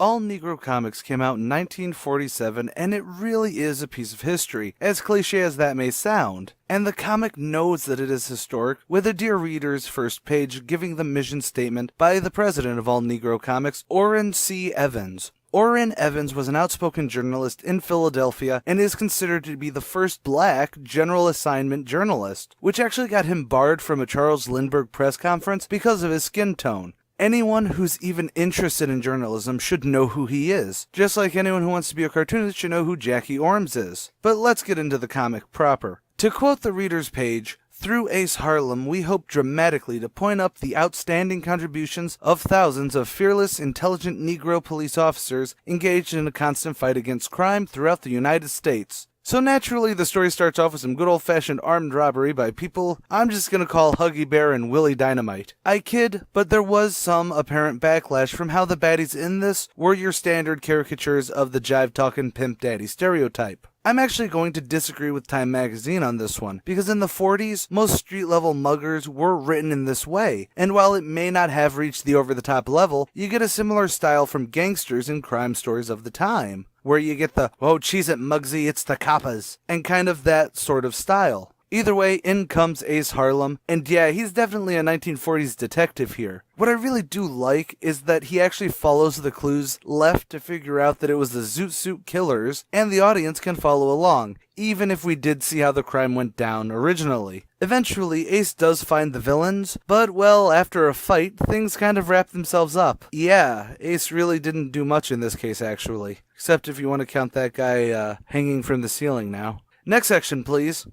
All Negro Comics came out in 1947, and it really is a piece of history, as cliche as that may sound. And the comic knows that it is historic, with a Dear Reader's first page giving the mission statement by the president of All Negro Comics, Orrin C. Evans. Orrin Evans was an outspoken journalist in Philadelphia and is considered to be the first black general assignment journalist, which actually got him barred from a Charles Lindbergh press conference because of his skin tone. Anyone who's even interested in journalism should know who he is, just like anyone who wants to be a cartoonist should know who Jackie Orms is. But let's get into the comic proper. To quote the reader's page, "Through Ace Harlem, we hope dramatically to point up the outstanding contributions of thousands of fearless, intelligent Negro police officers engaged in a constant fight against crime throughout the United States." So naturally, the story starts off with some good old-fashioned armed robbery by people I'm just gonna call Huggy Bear and Willie Dynamite. I kid, but there was some apparent backlash from how the baddies in this were your standard caricatures of the jive-talking pimp daddy stereotype. I'm actually going to disagree with Time magazine on this one, because in the 40s, most street-level muggers were written in this way, and while it may not have reached the over-the-top level, you get a similar style from gangsters in crime stories of the time, where you get the, "Oh, cheese it, Muggsy, it's the coppas," and kind of that sort of style. Either way, in comes Ace Harlem, and yeah, he's definitely a 1940s detective here. What I really do like is that he actually follows the clues left to figure out that it was the Zoot Suit Killers, and the audience can follow along, even if we did see how the crime went down originally. Eventually, Ace does find the villains, but well, after a fight, things kind of wrap themselves up. Yeah, Ace really didn't do much in this case actually, except if you want to count that guy hanging from the ceiling now. Next section, please.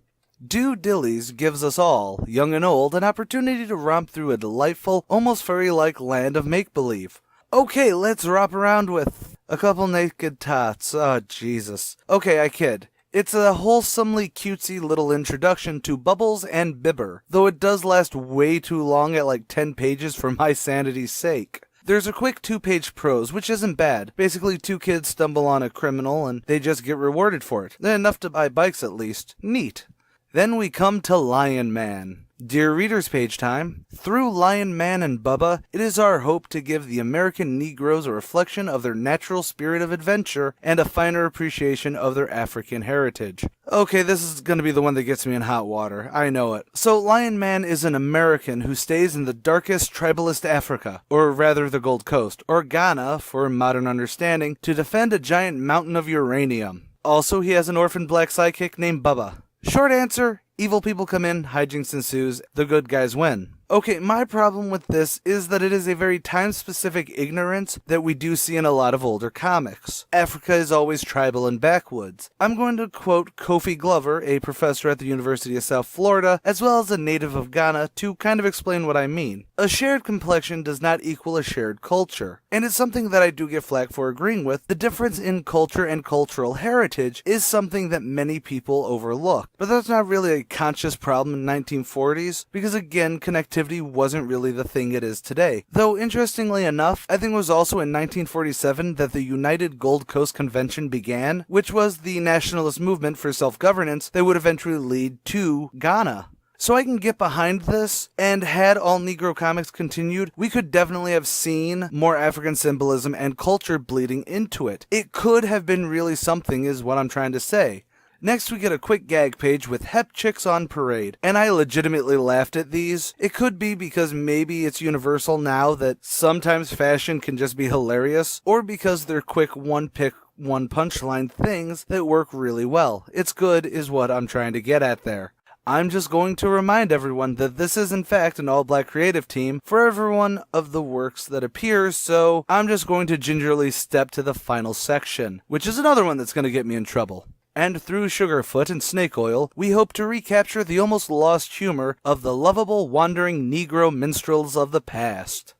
Do Dilly's gives us all, young and old, an opportunity to romp through a delightful, almost fairy-like land of make-believe. Okay, let's romp around with a couple naked tots. Oh, Jesus. Okay, I kid. It's a wholesomely cutesy little introduction to Bubbles and Bibber, though it does last way too long at like 10 pages for my sanity's sake. There's a quick 2-page prose, which isn't bad. Basically, 2 kids stumble on a criminal and they just get rewarded for it. Enough to buy bikes at least. Neat. Then we come to Lion Man. Dear Reader's Page time. Through Lion Man and Bubba, it is our hope to give the American Negroes a reflection of their natural spirit of adventure and a finer appreciation of their African heritage. Okay, this is going to be the one that gets me in hot water. I know it. So Lion Man is an American who stays in the darkest tribalist Africa, or rather the Gold Coast, or Ghana for modern understanding, to defend a giant mountain of uranium. Also, he has an orphan black sidekick named Bubba. Short answer, evil people come in, hijinks ensues, the good guys win. Okay, my problem with this is that it is a very time-specific ignorance that we do see in a lot of older comics. Africa is always tribal and backwoods. I'm going to quote Kofi Glover, a professor at the University of South Florida, as well as a native of Ghana, to kind of explain what I mean. A shared complexion does not equal a shared culture. And it's something that I do get flack for agreeing with. The difference in culture and cultural heritage is something that many people overlook. But that's not really a conscious problem in 1940s, because again, connectivity wasn't really the thing it is today. Though, interestingly enough, I think it was also in 1947 that the United Gold Coast Convention began, which was the nationalist movement for self-governance that would eventually lead to Ghana. So I can get behind this, and had All Negro Comics continued, we could definitely have seen more African symbolism and culture bleeding into it. It could have been really something, is what I'm trying to say. Next we get a quick gag page with Hep Chicks on Parade, and I legitimately laughed at these. It could be because maybe it's universal now that sometimes fashion can just be hilarious, or because they're quick one-pick, one-punchline things that work really well. It's good is what I'm trying to get at there. I'm just going to remind everyone that this is in fact an all-black creative team for every one of the works that appears, so I'm just going to gingerly step to the final section, which is another one that's going to get me in trouble. And through Sugarfoot and Snake Oil, we hope to recapture the almost lost humor of the lovable wandering Negro minstrels of the past.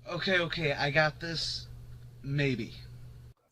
Okay, I got this. Maybe.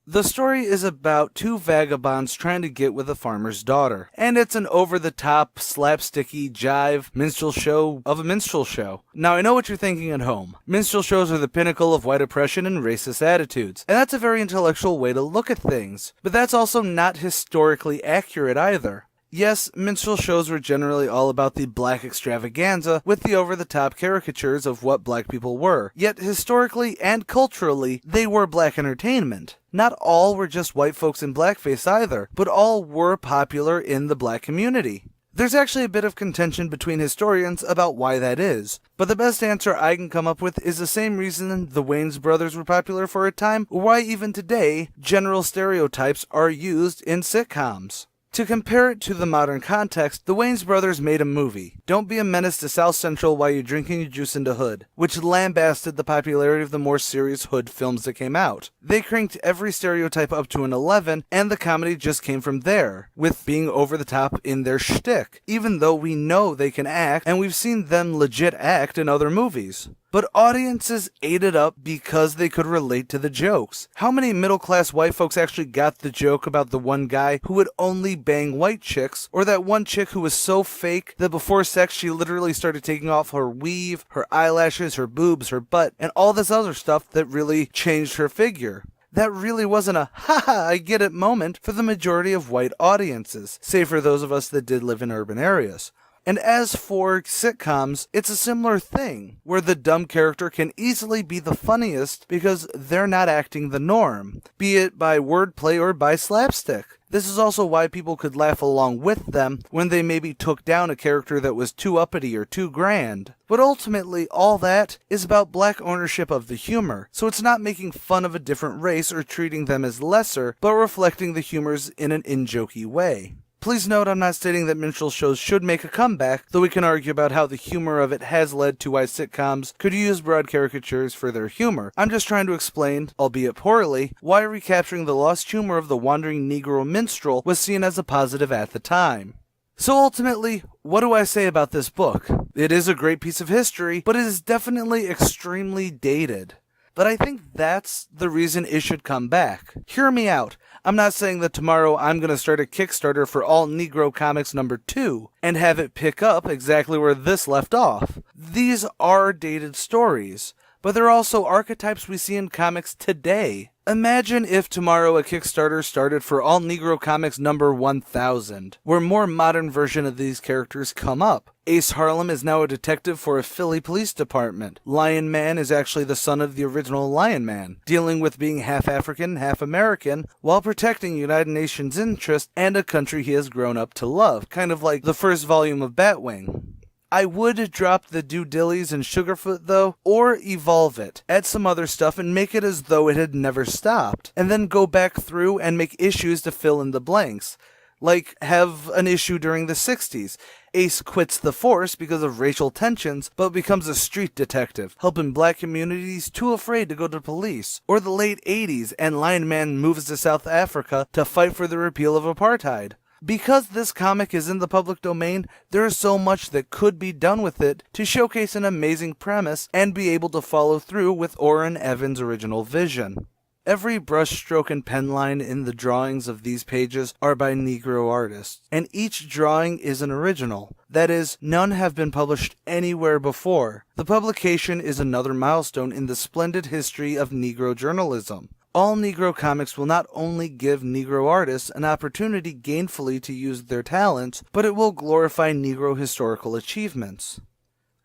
The story is about 2 vagabonds trying to get with a farmer's daughter, and it's an over-the-top, slapsticky, jive minstrel show of a minstrel show. Now, I know what you're thinking at home. Minstrel shows are the pinnacle of white oppression and racist attitudes, and that's a very intellectual way to look at things, but that's also not historically accurate either. Yes, minstrel shows were generally all about the black extravaganza with the over-the-top caricatures of what black people were. Yet historically and culturally, they were black entertainment. Not all were just white folks in blackface either, but all were popular in the black community. There's actually a bit of contention between historians about why that is, but the best answer I can come up with is the same reason the Wayans brothers were popular for a time, or why even today, general stereotypes are used in sitcoms. To compare it to the modern context, the Wayans brothers made a movie, Don't Be a Menace to South Central While You're Drinking Your Juice in the Hood, which lambasted the popularity of the more serious hood films that came out. They cranked every stereotype up to an 11, and the comedy just came from there, with being over the top in their shtick, even though we know they can act, and we've seen them legit act in other movies. But audiences ate it up because they could relate to the jokes. How many middle-class white folks actually got the joke about the one guy who would only bang white chicks, or that one chick who was so fake that before sex she literally started taking off her weave, her eyelashes, her boobs, her butt, and all this other stuff that really changed her figure? That really wasn't a haha, I get it moment for the majority of white audiences, save for those of us that did live in urban areas. And as for sitcoms, it's a similar thing, where the dumb character can easily be the funniest because they're not acting the norm, be it by wordplay or by slapstick. This is also why people could laugh along with them when they maybe took down a character that was too uppity or too grand. But ultimately, all that is about black ownership of the humor, so it's not making fun of a different race or treating them as lesser, but reflecting the humors in an in-jokey way. Please note I'm not stating that minstrel shows should make a comeback, though we can argue about how the humor of it has led to why sitcoms could use broad caricatures for their humor. I'm just trying to explain, albeit poorly, why recapturing the lost humor of the wandering Negro minstrel was seen as a positive at the time. So ultimately, what do I say about this book? It is a great piece of history, but it is definitely extremely dated. But I think that's the reason it should come back. Hear me out. I'm not saying that tomorrow I'm going to start a Kickstarter for All Negro Comics number 2 and have it pick up exactly where this left off. These are dated stories, but they're also archetypes we see in comics today. Imagine if tomorrow a Kickstarter started for All Negro Comics number 1000, where a more modern version of these characters come up. Ace Harlem is now a detective for a Philly police department. Lion Man is actually the son of the original Lion Man, dealing with being half African, half American, while protecting United Nations interests and a country he has grown up to love, kind of like the first volume of Batwing. I would drop the do Dillys and Sugarfoot though, or evolve it, add some other stuff and make it as though it had never stopped, and then go back through and make issues to fill in the blanks. Like, have an issue during the 60s. Ace quits the force because of racial tensions, but becomes a street detective, helping black communities too afraid to go to police. Or the late 80s, and Lion Man moves to South Africa to fight for the repeal of apartheid. Because this comic is in the public domain, there is so much that could be done with it to showcase an amazing premise and be able to follow through with Orrin Evans' original vision. Every brushstroke and pen line in the drawings of these pages are by Negro artists, and each drawing is an original. That is, none have been published anywhere before. The publication is another milestone in the splendid history of Negro journalism. All Negro Comics will not only give Negro artists an opportunity gainfully to use their talents, but it will glorify Negro historical achievements.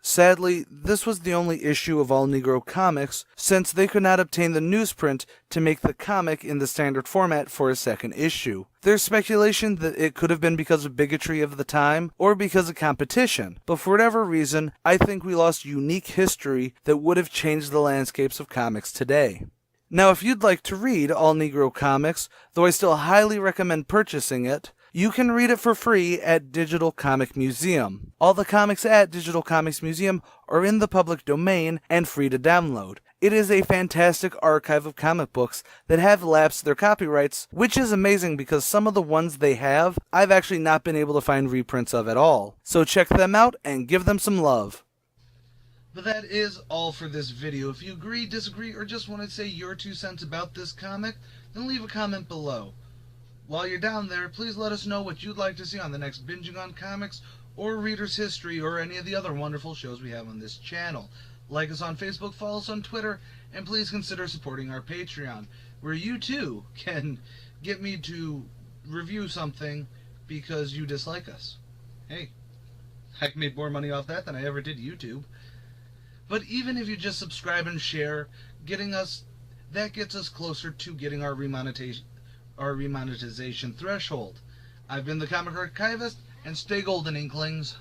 Sadly, this was the only issue of All Negro Comics, since they could not obtain the newsprint to make the comic in the standard format for a second issue. There's speculation that it could have been because of bigotry of the time, or because of competition, but for whatever reason, I think we lost unique history that would have changed the landscapes of comics today. Now, if you'd like to read All Negro Comics, though I still highly recommend purchasing it, you can read it for free at Digital Comic Museum. All the comics at Digital Comics Museum are in the public domain and free to download. It is a fantastic archive of comic books that have lapsed their copyrights, which is amazing because some of the ones they have, I've actually not been able to find reprints of at all. So check them out and give them some love. But that is all for this video. If you agree, disagree, or just want to say your 2 cents about this comic, then leave a comment below. While you're down there, please let us know what you'd like to see on the next Binging on Comics, or Reader's History, or any of the other wonderful shows we have on this channel. Like us on Facebook, follow us on Twitter, and please consider supporting our Patreon, where you too can get me to review something because you dislike us. Hey, I made more money off that than I ever did YouTube. But even if you just subscribe and share, that gets us closer to getting our remonetization threshold. I've been the Comic Archivist, and stay golden, Inklings.